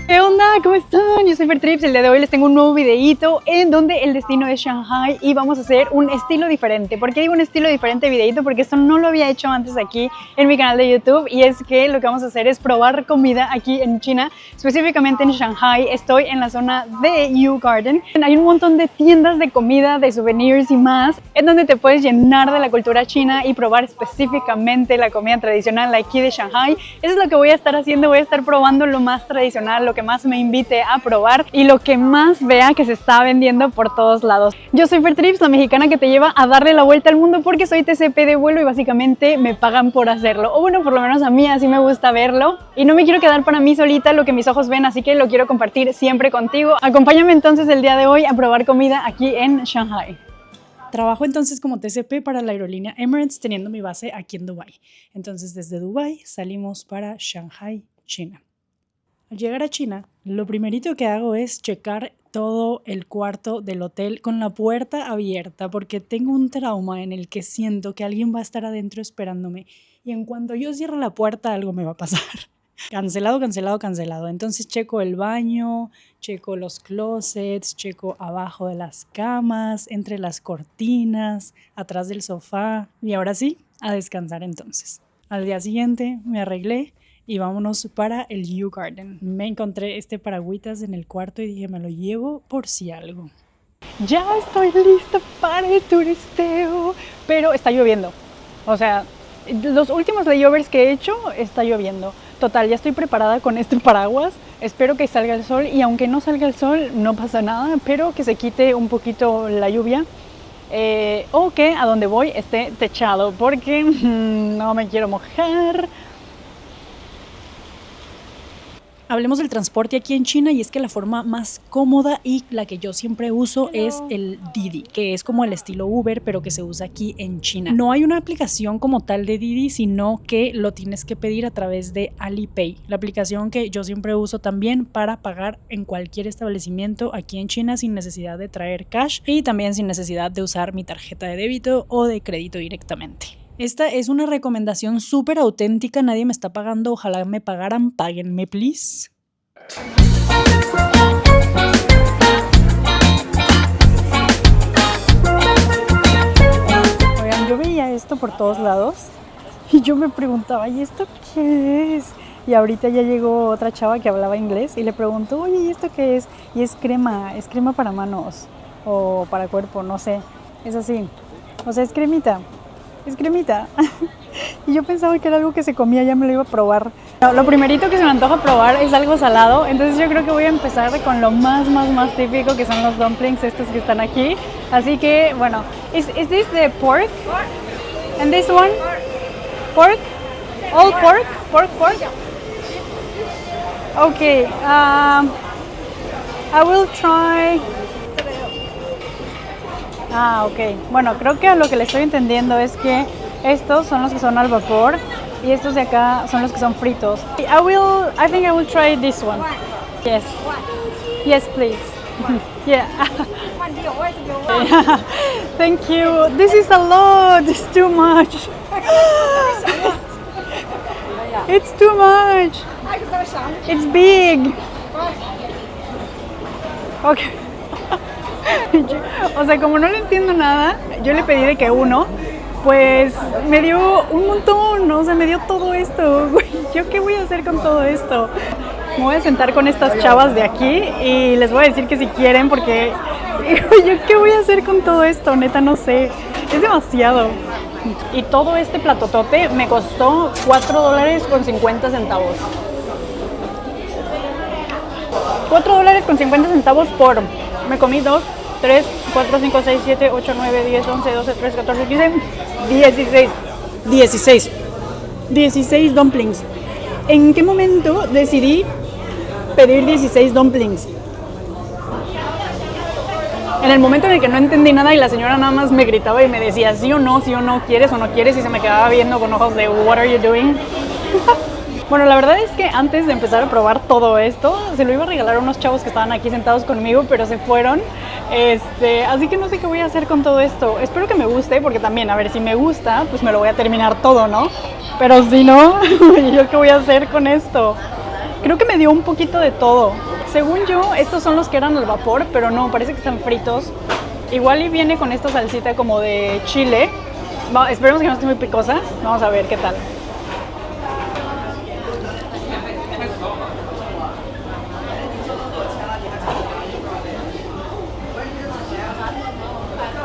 ¿Qué onda? ¿Cómo están? Yo soy Fertrips. El día de hoy les tengo un nuevo videito en donde el destino es Shanghai y vamos a hacer un estilo diferente. ¿Por qué digo un estilo diferente de videito? Porque esto no lo había hecho antes aquí en mi canal de YouTube, y es que lo que vamos a hacer es probar comida aquí en China, específicamente en Shanghai. Estoy en la zona de Youth Garden. Hay un montón de tiendas de comida, de souvenirs y más, en donde te puedes llenar de la cultura china y probar específicamente la comida tradicional aquí de Shanghai. Eso es lo que voy a estar haciendo. Voy a estar probando lo más tradicional, lo que más me invite a probar y lo que más vea que se está vendiendo por todos lados. Yo soy Fertrips, la mexicana que te lleva a darle la vuelta al mundo, porque soy TCP de vuelo y básicamente me pagan por hacerlo. O bueno, por lo menos a mí así me gusta verlo. Y no me quiero quedar para mí solita lo que mis ojos ven, así que lo quiero compartir siempre contigo. Acompáñame entonces el día de hoy a probar comida aquí en Shanghai. Trabajo entonces como TCP para la aerolínea Emirates, teniendo mi base aquí en Dubái. Entonces desde Dubái salimos para Shanghai, China. Al llegar a China, lo primerito que hago es checar todo el cuarto del hotel con la puerta abierta, porque tengo un trauma en el que siento que alguien va a estar adentro esperándome y en cuanto yo cierre la puerta algo me va a pasar. Cancelado, cancelado, cancelado. Entonces checo el baño, checo los closets, checo abajo de las camas, entre las cortinas, atrás del sofá, y ahora sí, a descansar entonces. Al día siguiente me arreglé y vámonos para el Youth Garden. Me encontré este paragüitas en el cuarto y dije, me lo llevo por si algo. Ya estoy lista para el turisteo, pero está lloviendo. O sea, los últimos layovers que he hecho está lloviendo. Total, ya estoy preparada con este paraguas. Espero que salga el sol, y aunque no salga el sol no pasa nada, pero que se quite un poquito la lluvia. O que a donde voy esté techado, porque no me quiero mojar. Hablemos del transporte aquí en China, y es que la forma más cómoda y la que yo siempre uso es el Didi, que es como el estilo Uber, pero que se usa aquí en China. No hay una aplicación como tal de Didi, sino que lo tienes que pedir a través de Alipay, la aplicación que yo siempre uso también para pagar en cualquier establecimiento aquí en China sin necesidad de traer cash y también sin necesidad de usar mi tarjeta de débito o de crédito directamente. Esta es una recomendación súper auténtica, nadie me está pagando, ojalá me pagaran, páguenme please. Oigan, yo veía esto por todos lados y yo me preguntaba, ¿y esto qué es? Y ahorita ya llegó otra chava que hablaba inglés y le preguntó, oye, ¿y esto qué es? Y es crema para manos o para cuerpo, no sé, es así, o sea, es cremita. Es cremita. Y yo pensaba que era algo que se comía, ya me lo iba a probar. No, lo primerito que se me antoja probar es algo salado, entonces yo creo que voy a empezar con lo más típico, que son los dumplings estos que están aquí. Así que, bueno, ¿is this the pork? And this one? Pork? All pork? Pork? Okay, I will try... ok. Bueno, creo que lo que le estoy entendiendo es que estos son los que son al vapor y estos de acá son los que son fritos. I think I will try this one. Yes. Yes, please. Yeah. Thank you. This is a lot. It's too much. It's too much. It's big. Okay. O sea, como no le entiendo nada, yo le pedí de que uno, pues me dio un montón, o sea, me dio todo esto. ¿Yo qué voy a hacer con todo esto? Me voy a sentar con estas chavas de aquí y les voy a decir que si quieren, porque yo qué voy a hacer con todo esto, neta no sé, es demasiado. Y todo este platotote me costó $4.50. $4.50 por... Me comí 2, 3, 4, 5, 6, 7, 8, 9, 10, 11, 12, 13, 14, 15, 16 dumplings. ¿En qué momento decidí pedir 16 dumplings? En el momento en el que no entendí nada y la señora nada más me gritaba y me decía sí o no, quieres o no quieres, y se me quedaba viendo con ojos de what are you doing? Bueno, la verdad es que antes de empezar a probar todo esto, se lo iba a regalar a unos chavos que estaban aquí sentados conmigo, pero se fueron. Así que no sé qué voy a hacer con todo esto. Espero que me guste, porque también, a ver, si me gusta, pues me lo voy a terminar todo, ¿no? Pero si no, ¿yo qué voy a hacer con esto? Creo que me dio un poquito de todo. Según yo, estos son los que eran al vapor, pero no, parece que están fritos. Igual y viene con esta salsita como de chile. Esperemos que no esté muy picosa. Vamos a ver qué tal.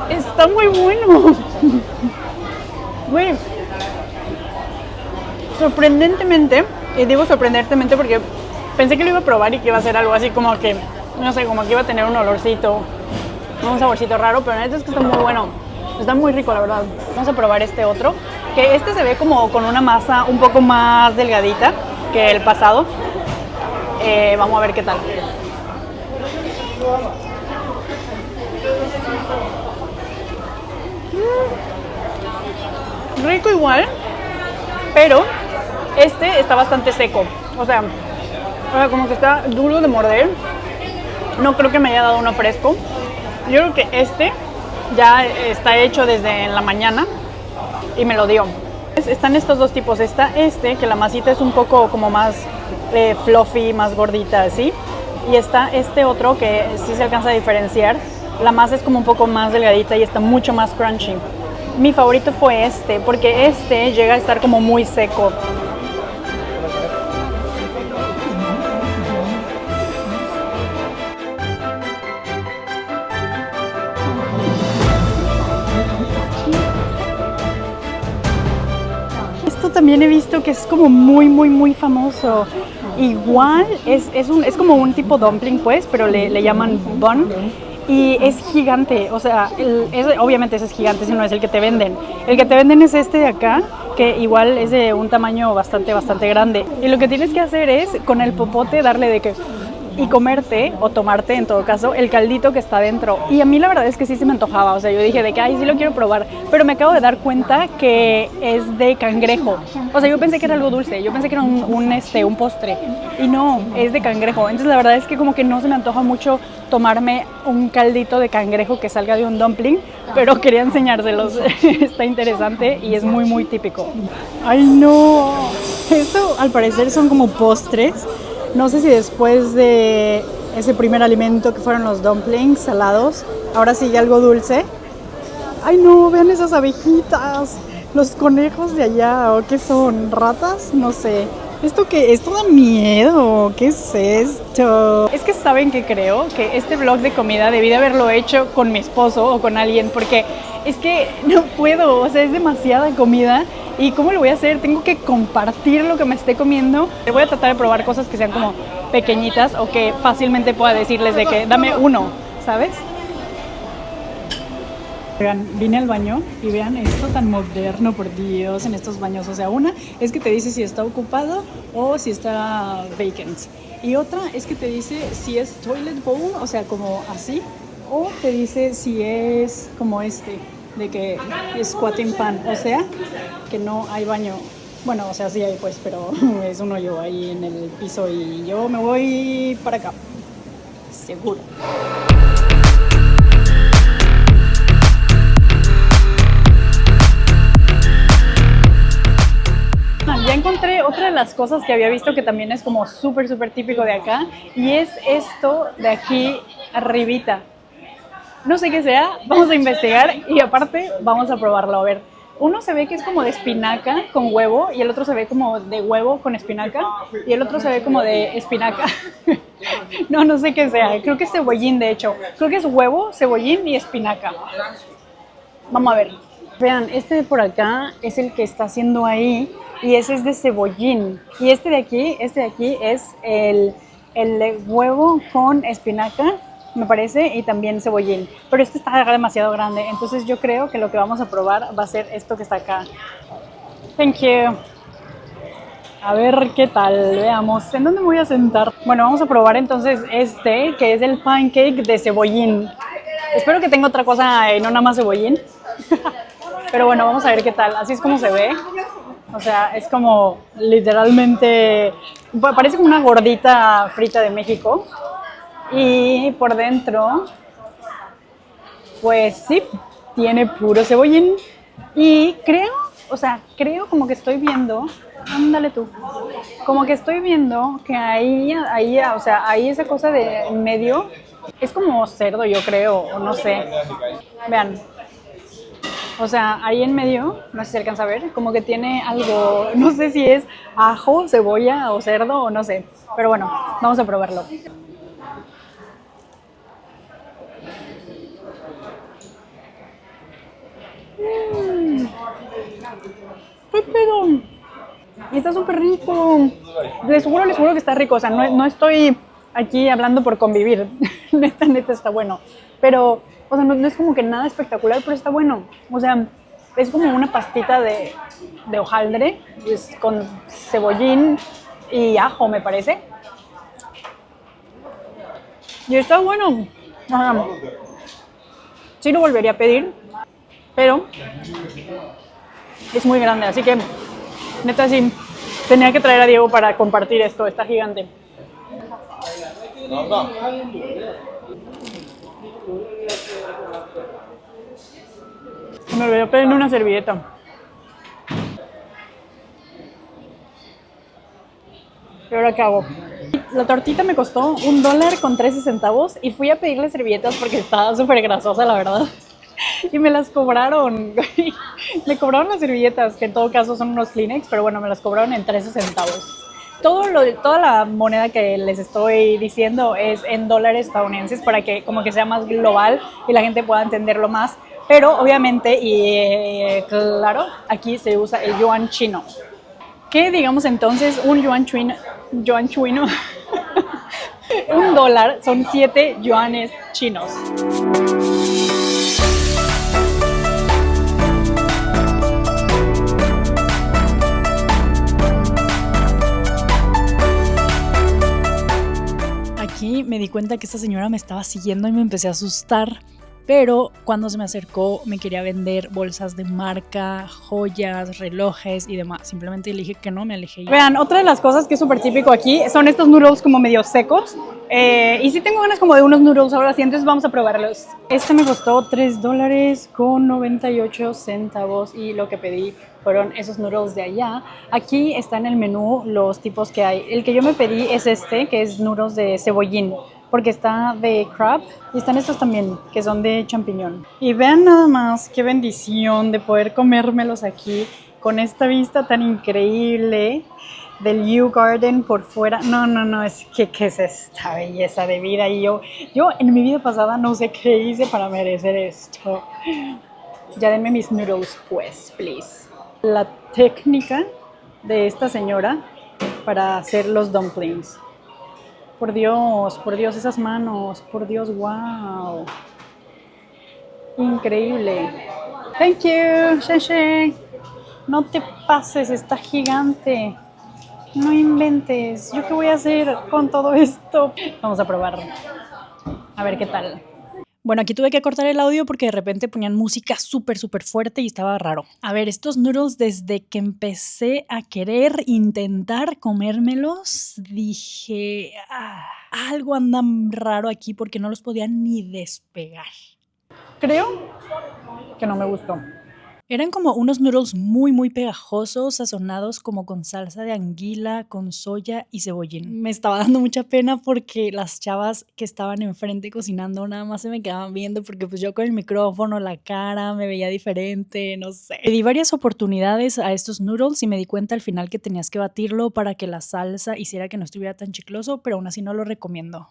Está muy bueno. Güey. Sorprendentemente, y digo sorprendentemente porque pensé que lo iba a probar y que iba a ser algo así como que, no sé, como que iba a tener un olorcito, un saborcito raro, pero la neta es que está muy bueno. Está muy rico, la verdad. Vamos a probar este otro, que este se ve como con una masa un poco más delgadita que el pasado. Vamos a ver qué tal. Rico igual, pero este está bastante seco. O sea, como que está duro de morder. No creo que me haya dado uno fresco. Yo creo que este ya está hecho desde la mañana y me lo dio. Están estos dos tipos. Está este, que la masita es un poco como más fluffy, más gordita así. Y está este otro que sí se alcanza a diferenciar. La masa es como un poco más delgadita y está mucho más crunchy. Mi favorito fue este, porque este llega a estar como muy seco. Esto también he visto que es como muy famoso. Igual es como un tipo dumpling pues, pero le llaman bun. Y es gigante, o sea, obviamente ese es gigante, ese no es el que te venden. El que te venden es este de acá, que igual es de un tamaño bastante grande. Y lo que tienes que hacer es, con el popote, darle de que... y comerte, o tomarte en todo caso, el caldito que está dentro. Y a mí la verdad es que sí se me antojaba, o sea, yo dije de que, ay, sí lo quiero probar. Pero me acabo de dar cuenta que es de cangrejo. O sea, yo pensé que era algo dulce, yo pensé que era un postre. Y no, es de cangrejo. Entonces la verdad es que como que no se me antoja mucho tomarme un caldito de cangrejo que salga de un dumpling, pero quería enseñárselos. Está interesante y es muy típico. ¡Ay, no! Esto al parecer son como postres. No sé si después de ese primer alimento que fueron los dumplings salados, ahora sigue algo dulce. ¡Ay, no! Vean esas abejitas. Los conejos de allá, ¿o qué son? ¿Ratas? No sé. ¿Esto qué? ¿Esto da miedo? ¿Qué es esto? Es que saben que creo que este vlog de comida debí de haberlo hecho con mi esposo o con alguien, porque es que no puedo, o sea, es demasiada comida. ¿Y cómo lo voy a hacer? Tengo que compartir lo que me esté comiendo. Voy a tratar de probar cosas que sean como pequeñitas o que fácilmente pueda decirles de que dame uno, ¿sabes? Vean, vine al baño y vean esto tan moderno, por Dios, en estos baños. O sea, una es que te dice si está ocupado o si está vacant. Y otra es que te dice si es toilet bowl, o sea, como así. O te dice si es como este, de que es squatting pan, o sea, que no hay baño. Bueno, o sea, sí hay pues, pero es un hoyo ahí en el piso y yo me voy para acá, seguro. Ya encontré otra de las cosas que había visto que también es como súper típico de acá, y es esto de aquí arribita. No sé qué sea, vamos a investigar y aparte vamos a probarlo. A ver, uno se ve que es como de espinaca con huevo y el otro se ve como de huevo con espinaca y el otro se ve como de espinaca. No sé qué sea, creo que es cebollín de hecho. Creo que es huevo, cebollín y espinaca. Vamos a ver. Vean, este de por acá es el que está haciendo ahí y ese es de cebollín. Y este de aquí es el de huevo con espinaca, me parece, y también cebollín. Pero este está demasiado grande, entonces yo creo que lo que vamos a probar va a ser esto que está acá. Thank you. A ver qué tal, veamos. ¿En dónde me voy a sentar? Bueno, vamos a probar entonces este, que es el pancake de cebollín. Espero que tenga otra cosa y no nada más cebollín. Pero bueno, vamos a ver qué tal. Así es como se ve. O sea, es como literalmente... parece como una gordita frita de México. Y por dentro, pues sí, tiene puro cebollín. Y creo como que estoy viendo Ándale tú. Como que estoy viendo que o sea, ahí esa cosa de en medio es como cerdo, yo creo, o no sé. Vean. O sea, ahí en medio, no sé si se alcanza a ver, como que tiene algo, no sé si es ajo, cebolla o cerdo o no sé. Pero bueno, vamos a probarlo. ¡Qué pedo! Está súper rico. Les juro que está rico. O sea, no estoy aquí hablando por convivir. Neta, neta está bueno. Pero, o sea, no es como que nada espectacular, pero está bueno. O sea, es como una pastita de hojaldre pues, con cebollín y ajo, me parece. Y está bueno. O sea, sí lo volvería a pedir, pero es muy grande. Así que, neta, sí, tenía que traer a Diego para compartir esto. Está gigante. Me olvidó pedirme una servilleta. ¿Y ahora qué hago? La tortita me costó $1.13 y fui a pedirle servilletas porque estaba súper grasosa, la verdad. Y me las cobraron. Me cobraron las servilletas, que en todo caso son unos Kleenex, pero bueno, me las cobraron en 13 centavos. Toda la moneda que les estoy diciendo es en dólares estadounidenses para que como que sea más global y la gente pueda entenderlo más. Pero obviamente, y claro, aquí se usa el yuan chino. Que digamos entonces un yuan chino, $1 son 7 yuanes chinos. Aquí me di cuenta que esta señora me estaba siguiendo y me empecé a asustar. Pero cuando se me acercó me quería vender bolsas de marca, joyas, relojes y demás. Simplemente le dije que no, me alejé. Vean, otra de las cosas que es súper típico aquí son estos noodles como medio secos. Y sí tengo ganas como de unos noodles ahora sí, entonces vamos a probarlos. Este me costó $3.98 y lo que pedí fueron esos noodles de allá. Aquí está en el menú los tipos que hay. El que yo me pedí es este, que es noodles de cebollín, porque está de crab y están estos también, que son de champiñón. Y vean nada más qué bendición de poder comérmelos aquí con esta vista tan increíble del Kew Garden por fuera. No, es que ¿qué es esta belleza de vida? Y yo en mi vida pasada no sé qué hice para merecer esto. Ya denme mis noodles pues, please. La técnica de esta señora para hacer los dumplings. Por Dios, esas manos, por Dios, wow. Increíble. Thank you, Sheshe. No te pases, está gigante. No inventes. ¿Yo qué voy a hacer con todo esto? Vamos a probar. A ver qué tal. Bueno, aquí tuve que cortar el audio porque de repente ponían música súper fuerte y estaba raro. A ver, estos noodles desde que empecé a querer intentar comérmelos, dije, algo anda raro aquí porque no los podía ni despegar. Creo que no me gustó. Eran como unos noodles muy pegajosos, sazonados como con salsa de anguila, con soya y cebollín. Me estaba dando mucha pena porque las chavas que estaban enfrente cocinando nada más se me quedaban viendo porque pues yo con el micrófono, la cara, me veía diferente, no sé. Le di varias oportunidades a estos noodles y me di cuenta al final que tenías que batirlo para que la salsa hiciera que no estuviera tan chicloso, pero aún así no lo recomiendo.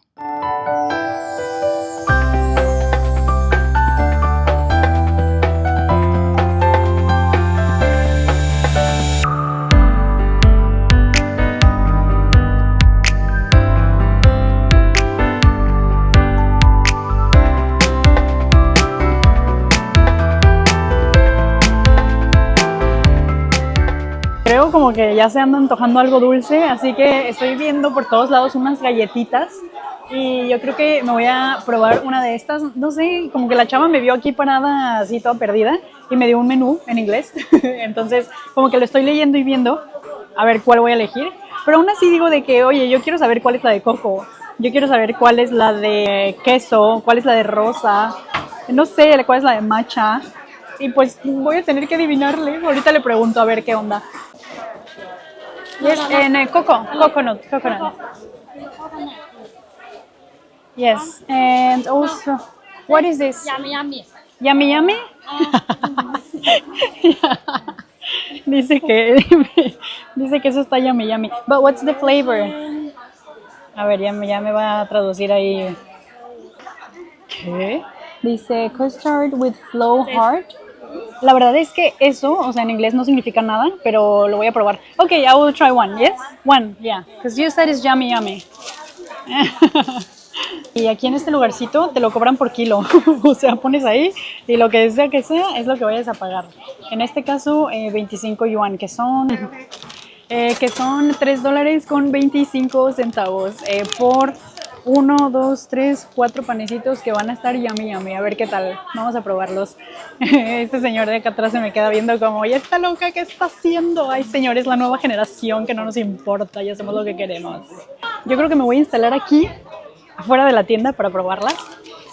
Creo como que ya se anda antojando algo dulce, así que estoy viendo por todos lados unas galletitas y yo creo que me voy a probar una de estas. No sé, como que la chava me vio aquí parada así toda perdida y me dio un menú en inglés, entonces como que lo estoy leyendo y viendo a ver cuál voy a elegir, pero aún así digo de que, oye, yo quiero saber cuál es la de coco, yo quiero saber cuál es la de queso, cuál es la de rosa, no sé cuál es la de matcha y pues voy a tener que adivinarle. Ahorita le pregunto a ver qué onda. Yes, and coconut. Yes, and also, what is this? Yummy. Yummy yummy. Dice que dice que eso está yummy yummy. But what's the flavor? A ver, ya me va a traducir ahí. ¿Qué? Dice custard with flow heart. La verdad es que eso, o sea, en inglés no significa nada, pero lo voy a probar. Okay, I will try one. Yes, one, yeah, because you said it's yummy yummy. Y aquí en este lugarcito te lo cobran por kilo, o sea, pones ahí y lo que sea es lo que vayas a pagar. En este caso, 25 yuan, que son $3 con 25 centavos por 1, 2, 3, 4 panecitos que van a estar yummy yummy. A ver qué tal, vamos a probarlos. Este señor de acá atrás se me queda viendo como, ¿y esta loca qué está haciendo? Ay, señor, es la nueva generación que no nos importa y hacemos lo que queremos. Yo creo que me voy a instalar aquí afuera de la tienda para probarlas.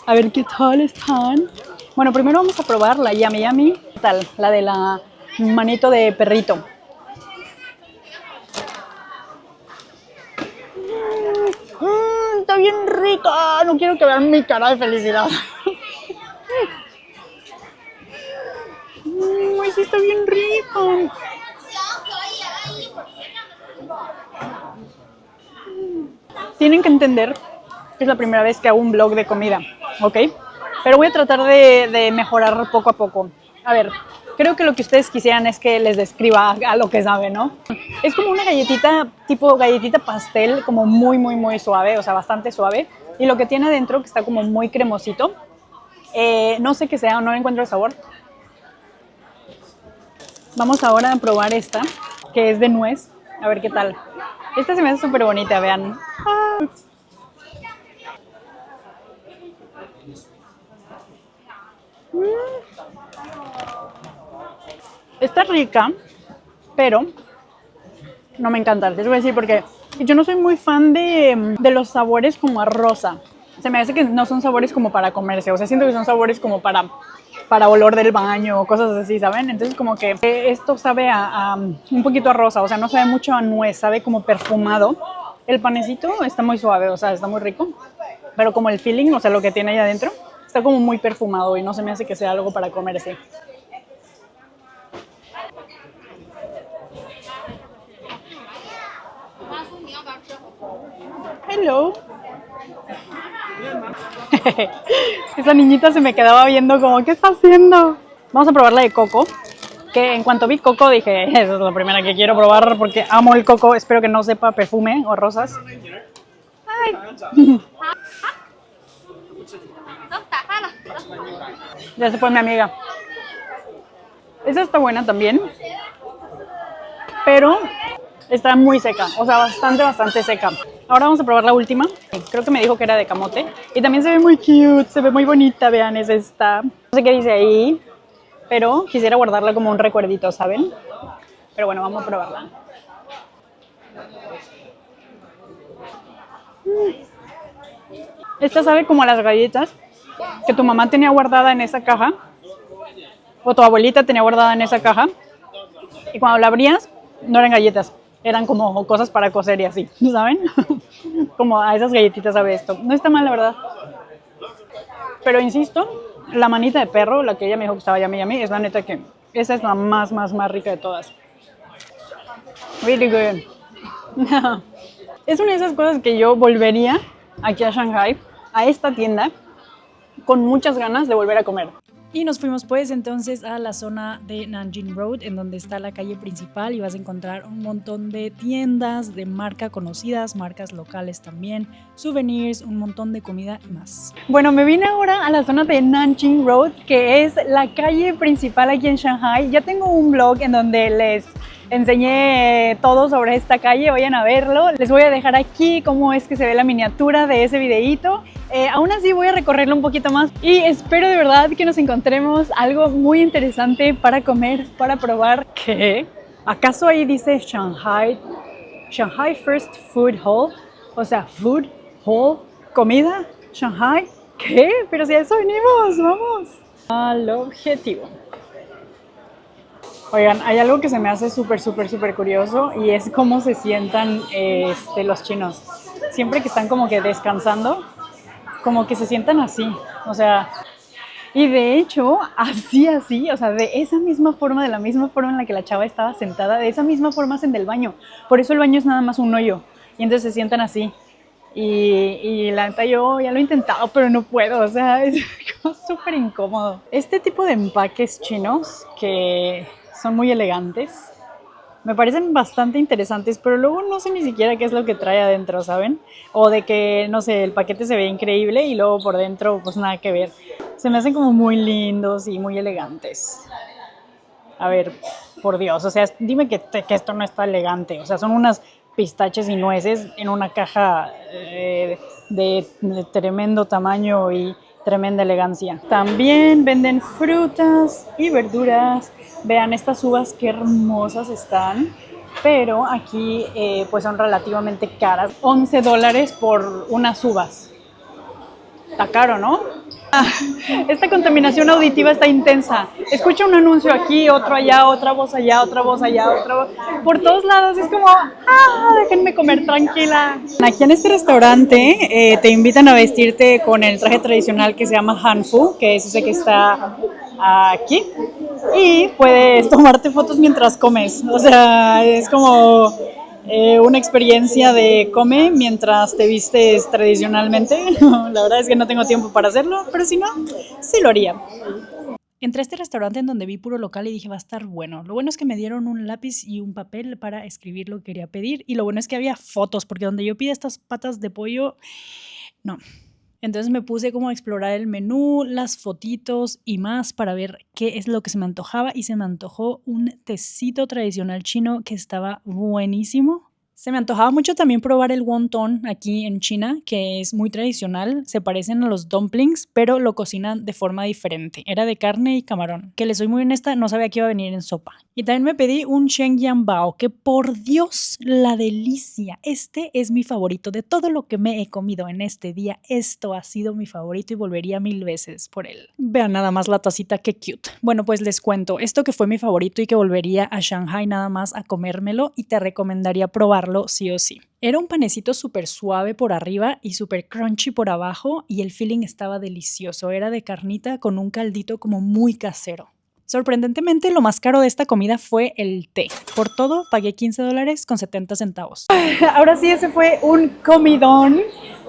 A ver qué tal están. Bueno, primero vamos a probar la Yummy Yummy. ¿Qué tal? La de la manito de perrito. Está bien rica. No quiero que vean mi cara de felicidad. Sí, está bien rica. Tienen que entender que es la primera vez que hago un vlog de comida, ¿ok? Pero voy a tratar de mejorar poco a poco. A ver, creo que lo que ustedes quisieran es que les describa a lo que sabe, ¿no? Es como una galletita, tipo galletita pastel, como muy suave, o sea, bastante suave. Y lo que tiene adentro, que está como muy cremosito, no sé qué sea, no encuentro el sabor. Vamos ahora a probar esta, que es de nuez, a ver qué tal. Esta se me hace súper bonita, vean. Está rica, pero no me encanta. Les voy a decir porque yo no soy muy fan de los sabores como a rosa. Se me hace que no son sabores como para comerse. O sea, siento que son sabores como para olor del baño o cosas así, ¿saben? Entonces como que esto sabe a un poquito a rosa. O sea, no sabe mucho a nuez, sabe como perfumado. El panecito está muy suave, o sea, está muy rico. Pero como el feeling, o sea, lo que tiene ahí adentro, está como muy perfumado y no se me hace que sea algo para comerse. Hello. Esa niñita se me quedaba viendo como, ¿qué está haciendo? Vamos a probar la de coco, que en cuanto vi coco dije, esa es la primera que quiero probar porque amo el coco. Espero que no sepa perfume o rosas. Ay. Ya se fue mi amiga. Esa está buena también, pero está muy seca, o sea, bastante seca. Ahora vamos a probar la última. Creo que me dijo que era de camote. Y también se ve muy cute, se ve muy bonita, vean, es esta. No sé qué dice ahí, pero quisiera guardarla como un recuerdito, ¿saben? Pero bueno, vamos a probarla. Esta sabe como a las galletas que tu mamá tenía guardada en esa caja, o tu abuelita tenía guardada en esa caja, y cuando la abrías, no eran galletas, eran como cosas para coser y así, ¿saben? Como a esas galletitas sabe esto. No está mal, la verdad. Pero insisto, la manita de perro, la que ella me dijo que estaba yummy, es la neta que esa es la más rica de todas. Really good. Es una de esas cosas que yo volvería aquí a Shanghai, a esta tienda, con muchas ganas de volver a comer. Y nos fuimos pues entonces a la zona de Nanjing Road, en donde está la calle principal, y vas a encontrar un montón de tiendas de marca conocidas, marcas locales también, souvenirs, un montón de comida y más. Bueno, me vine ahora a la zona de Nanjing Road, que es la calle principal aquí en Shanghai. Ya tengo un blog en donde les enseñé todo sobre esta calle, vayan a verlo. Les voy a dejar aquí cómo es que se ve la miniatura de ese videíto. Aún así voy a recorrerlo un poquito más y espero de verdad que nos encontremos algo muy interesante para comer, para probar. ¿Qué? ¿Acaso ahí dice Shanghai First Food Hall? O sea, Food Hall, comida, Shanghai. ¿Qué? Pero si a eso venimos, vamos al objetivo. Oigan, hay algo que se me hace súper curioso y es cómo se sientan los chinos. Siempre que están como que descansando, como que se sientan así. O sea, y de hecho, así, o sea, de esa misma forma, de la misma forma en la que la chava estaba sentada, de esa misma forma hacen del baño. Por eso el baño es nada más un hoyo. Y entonces se sientan así. Y la neta yo ya lo he intentado, pero no puedo, o sea, es como súper incómodo. Este tipo de empaques chinos que son muy elegantes, me parecen bastante interesantes, pero luego no sé ni siquiera qué es lo que trae adentro, ¿saben? O de que, no sé, el paquete se ve increíble y luego por dentro pues nada que ver. Se me hacen como muy lindos y muy elegantes. A ver, por Dios, o sea, dime que esto no está elegante. O sea, son unas pistaches y nueces en una caja de tremendo tamaño y tremenda elegancia. También venden frutas y verduras. Vean estas uvas qué hermosas están. Pero aquí pues son relativamente caras. $11 por unas uvas. Está caro, ¿no? Esta contaminación auditiva está intensa. Escucho un anuncio aquí, otro allá, otra voz allá, otra voz allá, otra voz. Por todos lados es como, déjenme comer tranquila. Aquí en este restaurante te invitan a vestirte con el traje tradicional que se llama Hanfu, que es ese que está aquí. Y puedes tomarte fotos mientras comes. O sea, es como una experiencia de come mientras te vistes tradicionalmente. La verdad es que no tengo tiempo para hacerlo, pero si no, sí lo haría. Entré a este restaurante en donde vi puro local y dije, va a estar bueno. Lo bueno es que me dieron un lápiz y un papel para escribir lo que quería pedir. Y lo bueno es que había fotos, porque donde yo pide estas patas de pollo, no. Entonces me puse como a explorar el menú, las fotitos y más para ver qué es lo que se me antojaba, y se me antojó un tecito tradicional chino que estaba buenísimo. Se me antojaba mucho también probar el wonton aquí en China, que es muy tradicional. Se parecen a los dumplings, pero lo cocinan de forma diferente. Era de carne y camarón, que les soy muy honesta, no sabía que iba a venir en sopa. Y también me pedí un Shenyang Bao, que por Dios, la delicia. Este es mi favorito. De todo lo que me he comido en este día, esto ha sido mi favorito y volvería 1000 veces por él. Vean nada más la tacita, qué cute. Bueno, pues les cuento, esto que fue mi favorito y que volvería a Shanghai nada más a comérmelo, y te recomendaría probarlo sí o sí. Era un panecito súper suave por arriba y súper crunchy por abajo, y el feeling estaba delicioso. Era de carnita con un caldito como muy casero. Sorprendentemente, lo más caro de esta comida fue el té. Por todo, pagué $15.70. Ahora sí, ese fue un comidón,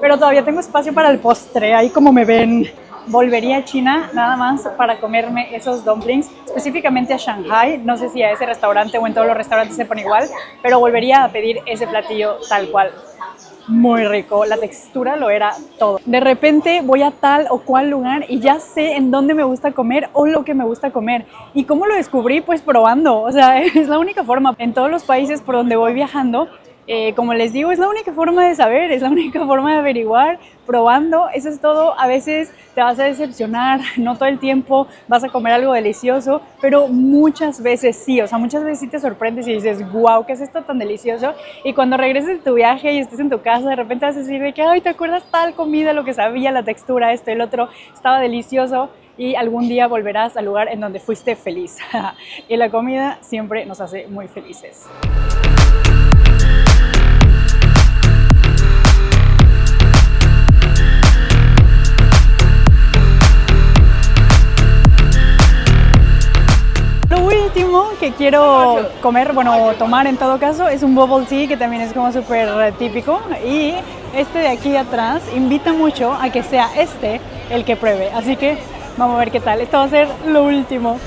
pero todavía tengo espacio para el postre, ahí como me ven. Volvería a China nada más para comerme esos dumplings, específicamente a Shanghai. No sé si a ese restaurante o en todos los restaurantes se pone igual, pero volvería a pedir ese platillo tal cual. Muy rico, la textura lo era todo. De repente voy a tal o cual lugar y ya sé en dónde me gusta comer o lo que me gusta comer. ¿Y cómo lo descubrí? Pues probando. O sea, es la única forma. En todos los países por donde voy viajando, como les digo, es la única forma de saber, es la única forma de averiguar, probando. Eso es todo. A veces te vas a decepcionar, no todo el tiempo vas a comer algo delicioso, pero muchas veces sí. O sea, muchas veces sí te sorprendes y dices, wow, ¿qué es esto tan delicioso? Y cuando regreses de tu viaje y estés en tu casa, de repente vas a decir de que, ay, ¿te acuerdas tal comida, lo que sabía, la textura, esto, el otro, estaba delicioso? Y algún día volverás al lugar en donde fuiste feliz. Y la comida siempre nos hace muy felices. Lo último que quiero comer, bueno, tomar en todo caso, es un bubble tea, que también es como súper típico. Y este de aquí atrás invita mucho a que sea este el que pruebe. Así que vamos a ver qué tal. Esto va a ser lo último.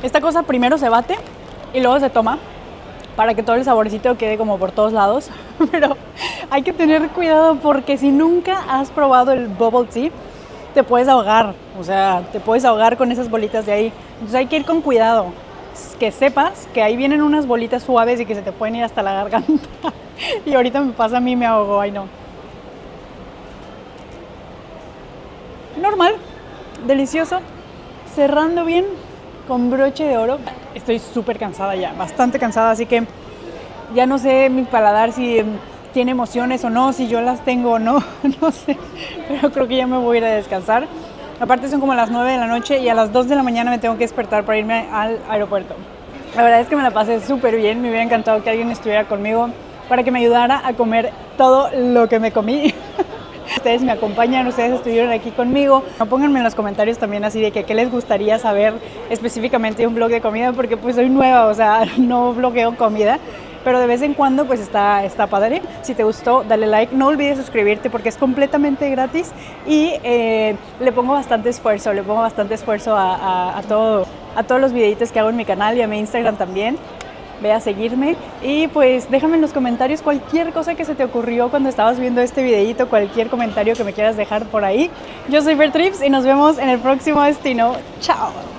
Esta cosa primero se bate y luego se toma para que todo el saborcito quede como por todos lados. Pero hay que tener cuidado porque si nunca has probado el bubble tea, te puedes ahogar. O sea, te puedes ahogar con esas bolitas de ahí. Entonces hay que ir con cuidado. Que sepas que ahí vienen unas bolitas suaves y que se te pueden ir hasta la garganta. Y ahorita me pasa a mí, me ahogo. Ay, no. Normal, delicioso, cerrando bien con broche de oro. Estoy súper cansada ya, bastante cansada, así que ya no sé mi paladar si tiene emociones o no, si yo las tengo o no, no sé, pero creo que ya me voy a ir a descansar. Aparte son como las 9 de la noche y a las 2 de la mañana me tengo que despertar para irme al aeropuerto. La verdad es que me la pasé súper bien, me hubiera encantado que alguien estuviera conmigo para que me ayudara a comer todo lo que me comí. Ustedes me acompañan, ustedes estuvieron aquí conmigo. Pónganme en los comentarios también así de que qué les gustaría saber específicamente de un blog de comida, porque pues soy nueva, o sea, no blogueo comida, pero de vez en cuando pues está padre. Si te gustó, dale like, no olvides suscribirte porque es completamente gratis y le pongo bastante esfuerzo, a todos los videitos que hago en mi canal y a mi Instagram también. Ve a seguirme y pues déjame en los comentarios cualquier cosa que se te ocurrió cuando estabas viendo este videito, cualquier comentario que me quieras dejar por ahí. Yo soy Fer Trips y nos vemos en el próximo destino. ¡Chao!